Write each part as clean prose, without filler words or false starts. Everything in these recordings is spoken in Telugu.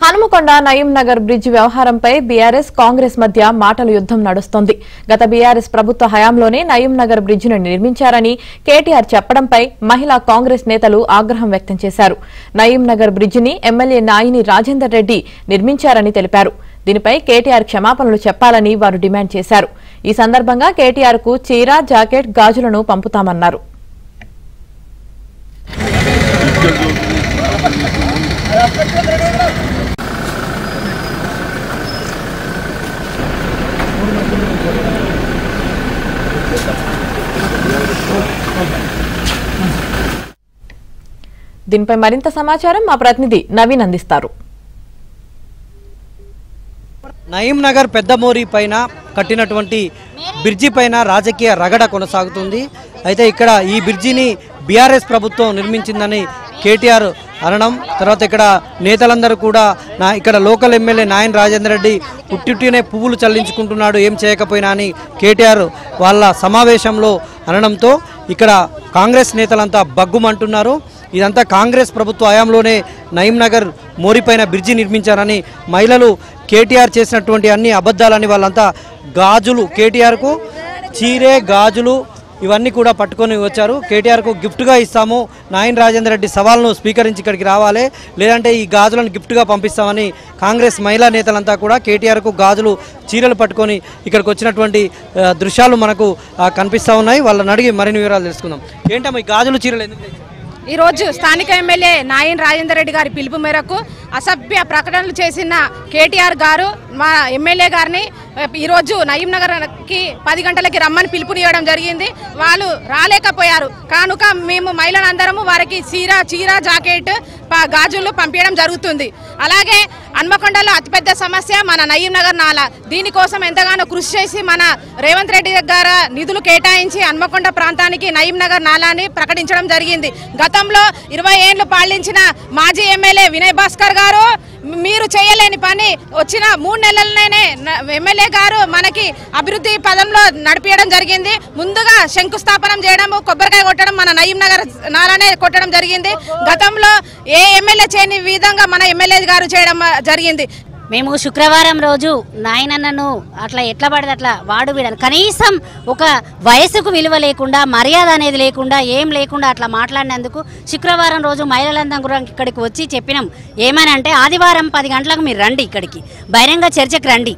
హనుమకొండ నయీం నగర్ బ్రిడ్జ్ వ్యవహారంపై బీఆర్ఎస్ కాంగ్రెస్ మధ్య మాటల యుద్ధం నడుస్తోంది. గత బీఆర్ఎస్ ప్రభుత్వ హయాంలోనే నయీం నగర్ బ్రిడ్జిను నిర్మించారని కేటీఆర్ చెప్పడంపై మహిళా కాంగ్రెస్ నేతలు ఆగ్రహం వ్యక్తం చేశారు. నయీం నగర్ బ్రిడ్జిని ఎమ్మెల్యే నాయిని రాజేందర్ రెడ్డి నిర్మించారని తెలిపారు. దీనిపై కేటీఆర్ క్షమాపణలు చెప్పాలని వారు డిమాండ్ చేశారు. ఈ సందర్భంగా కేటీఆర్ కు చీర, జాకెట్, గాజులను పంపుతామన్నారు. దీనిపై మరింత సమాచారం మా ప్రతినిధి నవీన్ అందిస్తారు. నయీం నగర్ పెద్దమోరి పైన కట్టినటువంటి బ్రిడ్జి పైన రాజకీయ రగడ కొనసాగుతుంది. అయితే ఇక్కడ ఈ బ్రిడ్జిని బీఆర్ఎస్ ప్రభుత్వం నిర్మించిందని కేటీఆర్ అనడం, తర్వాత ఇక్కడ నేతలందరూ కూడా ఇక్కడ లోకల్ ఎమ్మెల్యే నాయన్ రాజేందర్ రెడ్డి పుట్టినే పువ్వులు చల్లించుకుంటున్నాడు ఏం చేయకపోయినా అని కేటీఆర్ వాళ్ళ సమావేశంలో అనడంతో ఇక్కడ కాంగ్రెస్ నేతలంతా బగ్గుమంటున్నారు. ఇదంతా కాంగ్రెస్ ప్రభుత్వ హయాంలోనే నయీం నగర్ మోరిపైన బ్రిడ్జి నిర్మించారని, మహిళలు కేటీఆర్ చేసినటువంటి అన్ని అబద్ధాలని వాళ్ళంతా గాజులు కేటీఆర్కు చీరే, గాజులు ఇవన్నీ కూడా పట్టుకొని వచ్చారు. కేటీఆర్కు గిఫ్ట్గా ఇస్తాము, నాయన్ రాజేందర్ రెడ్డి సవాల్ను స్వీకరించి ఇక్కడికి రావాలి, లేదంటే ఈ గాజులను గిఫ్ట్గా పంపిస్తామని కాంగ్రెస్ మహిళా నేతలంతా కూడా కేటీఆర్కు గాజులు, చీరలు పట్టుకొని ఇక్కడికి వచ్చినటువంటి దృశ్యాలు మనకు కనిపిస్తూ ఉన్నాయి. వాళ్ళని అడిగి మరిన్ని వివరాలు తెలుసుకుందాం. ఏంటమ్మా ఈ గాజులు, చీరలు ఎందుకు? ఈరోజు స్థానిక ఎమ్మెల్యే నాయన్ రాజేందర్ రెడ్డి గారి పిలుపు మేరకు అసభ్య ప్రకటనలు చేసిన కేటీఆర్ గారు మా ఎమ్మెల్యే గారిని ఈరోజు నయీం నగర్కి 10 గంటలకి రమ్మని పిలుపునివ్వడం జరిగింది. వాళ్ళు రాలేకపోయారు కనుక మేము మహిళలందరము వారికి చీర, జాకెట్, గాజులు పంపించడం జరుగుతుంది. అలాగే హన్మకొండలో అతిపెద్ద సమస్య మన నయీం నగర్ నాలా. దీనికోసం ఎంతగానో కృషి చేసి మన రేవంత్ రెడ్డి దగ్గర నిధులు కేటాయించి హన్మకొండ ప్రాంతానికి నయీం నగర్ నాలాని ప్రకటించడం జరిగింది. గతంలో 20 ఏళ్లు పాలించిన మాజీ ఎమ్మెల్యే వినయ్ భాస్కర్ గారు మీరు చేయలేని పని వచ్చిన 3 నెలలనే ఎమ్మెల్యే గారు మనకి అభివృద్ధి పదంలో నడిపించడం జరిగింది. ముందుగా శంకుస్థాపనం చేయడం, కొబ్బరికాయ కొట్టడం మన నయీం నగర్ నాలానే కొట్టడం జరిగింది. గతంలో ఏ ఎమ్మెల్యే చేయని విధంగా మన ఎమ్మెల్యే గారు చేయడం జరిగింది. మేము శుక్రవారం రోజు నాయనన్నను అట్లా ఎట్లా పడితే అట్లా వాడు వీడని కనీసం ఒక వయసుకు విలువ లేకుండా, మర్యాద అనేది లేకుండా, ఏం లేకుండా అట్లా మాట్లాడినందుకు శుక్రవారం రోజు మహిళలందరం కూడా ఇక్కడికి వచ్చి చెప్పినాం. ఏమనంటే ఆదివారం 10 గంటలకు మీరు రండి, ఇక్కడికి బహిరంగ చర్చకు రండి.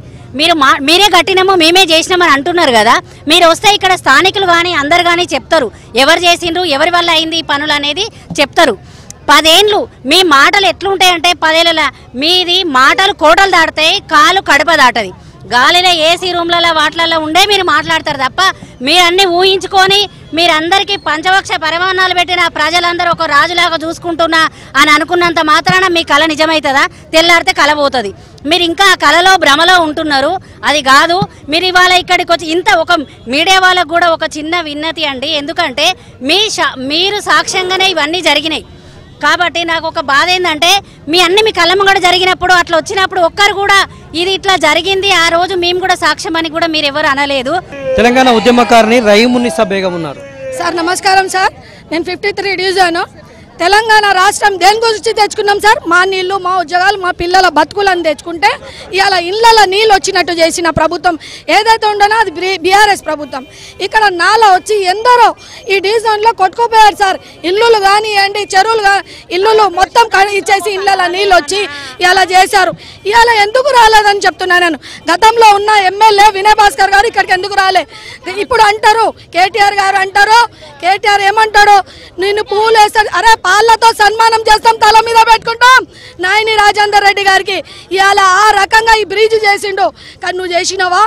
మీరే కట్టినామో మేమే చేసినామని అంటున్నారు కదా, మీరు వస్తే ఇక్కడ స్థానికులు కానీ అందరు కానీ చెప్తారు ఎవరు చేసిండ్రు, ఎవరి వల్ల అయింది ఈ పనులు అనేది చెప్తారు. 10 ఏళ్ళు మీ మాటలు ఎట్లుంటాయంటే 10 ఏళ్ళ మీది మాటలు కోటలు దాటుతాయి, కాలు కడప దాటది. గాలిలో ఏసీ రూమ్లలో వాటిలలో ఉండే మీరు మాట్లాడతారు తప్ప మీరన్నీ ఊహించుకొని మీరందరికీ పంచవక్ష పరిమాణాలు పెట్టిన ప్రజలందరూ ఒక రాజులాగా చూసుకుంటున్నా అని అనుకున్నంత మాత్రాన మీ కళ నిజమవుతుందా? తెల్లారితే కళ పోతుంది. మీరు ఇంకా కళలో భ్రమలో ఉంటున్నారు. అది కాదు. మీరు ఇవాళ ఇక్కడికి వచ్చి ఇంత ఒక మీడియా వాళ్ళకు కూడా ఒక చిన్న విన్నతి అండి. ఎందుకంటే మీరు సాక్ష్యంగానే ఇవన్నీ జరిగినాయి కాబట్టి నాకు ఒక బాధ ఏంటంటే మీ కళ్ళమ్మ కూడా జరిగినప్పుడు అట్లా వచ్చినప్పుడు ఒక్కరు కూడా ఇది ఇట్లా జరిగింది ఆ రోజు మేము కూడా సాక్ష్యం అని కూడా మీరు ఎవరు అనలేదు. తెలంగాణ ఉద్యమకారిని రహీమునిసా బేగం ఉన్నారు. సార్ నమస్కారం సార్, నేను 53 డివిజన్. తెలంగాణ రాష్ట్రం దేని గురించి తెచ్చుకున్నాం సార్? మా నీళ్లు, మా ఉద్యోగాలు, మా పిల్లల బతుకులను తెచ్చుకుంటే ఇవాళ ఇళ్ళలో నీళ్ళు వచ్చినట్టు చేసిన ప్రభుత్వం ఏదైతే ఉండనో అది బీఆర్ఎస్ ప్రభుత్వం. ఇక్కడ నాలా వచ్చి ఎందరో ఈ డివిజన్లో కొట్టుకుపోయారు సార్. ఇల్లులు కానివ్వండి, చెరువులు ఇల్లులు మొత్తం ఇచ్చేసి ఇళ్ళలో నీళ్ళు వచ్చి ఇలా చేశారు. ఇవాళ ఎందుకు రాలేదని చెప్తున్నాను నేను. గతంలో ఉన్న ఎమ్మెల్యే వినయ్ భాస్కర్ గారు ఇక్కడికి ఎందుకు రాలే? ఇప్పుడు అంటారు కేటీఆర్ గారు అంటారు, కేటీఆర్ ఏమంటాడు, నిన్ను పువ్వులు వేస్తాడు, అరే పాలతో సన్మానం చేస్తాం, తల మీద పెట్టుకుంటాం నాయని రాజేందర్ రెడ్డి గారికి. ఇవాళ ఆ రకంగా ఈ బ్రిడ్జ్ చేసిండు. కానీ నువ్వు చేసినవా?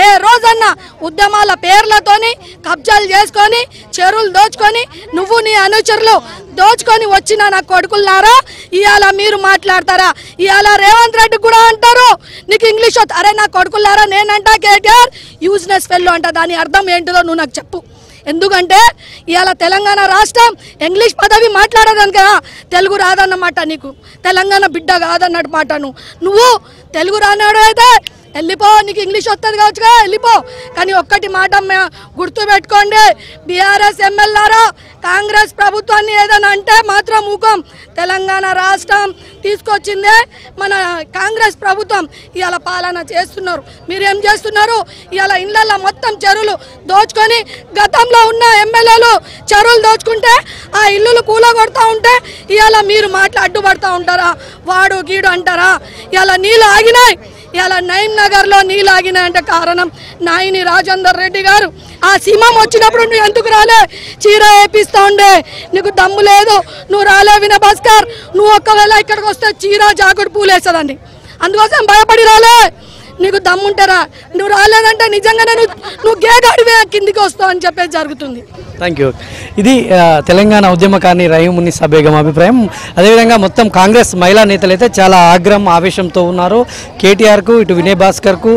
ఏ రోజన్నా ఉద్యమాల పేర్లతోని కబ్జాలు చేసుకొని చెరువులు దోచుకొని నువ్వు నీ అనుచరులు దోచుకొని వచ్చిన నా కొడుకులున్నారా? ఇవాళ మీరు మాట్లాడతారా? ఇవాళ రేవంత్ రెడ్డి కూడా అంటారు నీకు ఇంగ్లీష్ వద్దు. అరే నా కొడుకులారా, నేనంట కేటీఆర్ యూజ్నెస్ ఫెల్లో అంట. దాని అర్థం ఏంటిదో నువ్వు నాకు చెప్పు. ఎందుకంటే ఇవాళ తెలంగాణ రాష్ట్రం ఇంగ్లీష్ పదవి మాట్లాడదాను కదా, తెలుగు రాదన్నమాట. నీకు తెలంగాణ బిడ్డ కాదన్నమాట. నువ్వు తెలుగు రానాడు అయితే వెళ్ళిపో, నీకు ఇంగ్లీష్ వస్తుంది కావచ్చుగా, వెళ్ళిపో. కానీ ఒక్కటి మాట గుర్తు పెట్టుకోండి, బీఆర్ఎస్ ఎమ్మెల్యేరా కాంగ్రెస్ ప్రభుత్వాన్ని ఏదైనా అంటే మాత్రం ఊకం. తెలంగాణ రాష్ట్రం తీసుకొచ్చిందే మన కాంగ్రెస్ ప్రభుత్వం. ఇవాళ పాలన చేస్తున్నారు, మీరేం చేస్తున్నారు? ఇవాళ ఇళ్ళల్లో మొత్తం చెరువులు దోచుకొని, గతంలో ఉన్న ఎమ్మెల్యేలు చెరువులు దోచుకుంటే ఆ ఇల్లులు కూలగొడతా ఉంటే ఇవాళ మీరు అడ్డుపడతా ఉంటారా? వాడు గీడు అంటారా? ఇవాళ నీళ్ళు ఆగినాయి, ఇలా నయీం నగర్లో నీళ్ళు ఆగినాయంటే కారణం నాయిని రాజేందర్ రెడ్డి గారు. ఆ సింహం వచ్చినప్పుడు నువ్వు ఎందుకు రాలే? చీర వేపిస్తా ఉండే, నీకు దమ్ము లేదు, నువ్వు రాలే వినభాస్కర్. నువ్వు ఒక్కవేళ ఇక్కడికి వస్తే చీర జాకెట్ పూలేస్తుందండి, అందుకోసం భయపడి రాలే. నీకు దమ్ముంటారా? నువ్వు రాలేదంటే నిజంగానే నువ్వు గేగాడివే కిందికి వస్తావు అని చెప్పేసి జరుగుతుంది. Thank you. ఇది తెలంగాణ ఉద్యమకారిణి రహీం ఉన్నీసా బేగం అభిప్రాయం. అదేవిధంగా మొత్తం కాంగ్రెస్ మహిళా నేతలు అయితే చాలా ఆగ్రహం ఆవేశంతో ఉన్నారు. కేటీఆర్కు ఇటు వినయ్ భాస్కర్కు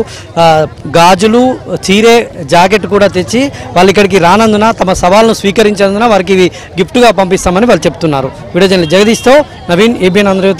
గాజులు, చీరే, జాకెట్ కూడా తెచ్చి వాళ్ళు ఇక్కడికి రానందున, తమ సవాల్ను స్వీకరించేందున వారికి ఇవి గిఫ్ట్గా పంపిస్తామని వాళ్ళు చెప్తున్నారు. వీడియో జర్నలిస్ట్ జగదీష్తో నవీన్, ఏబిఎన్ ఆంధ్రజ్యోతి.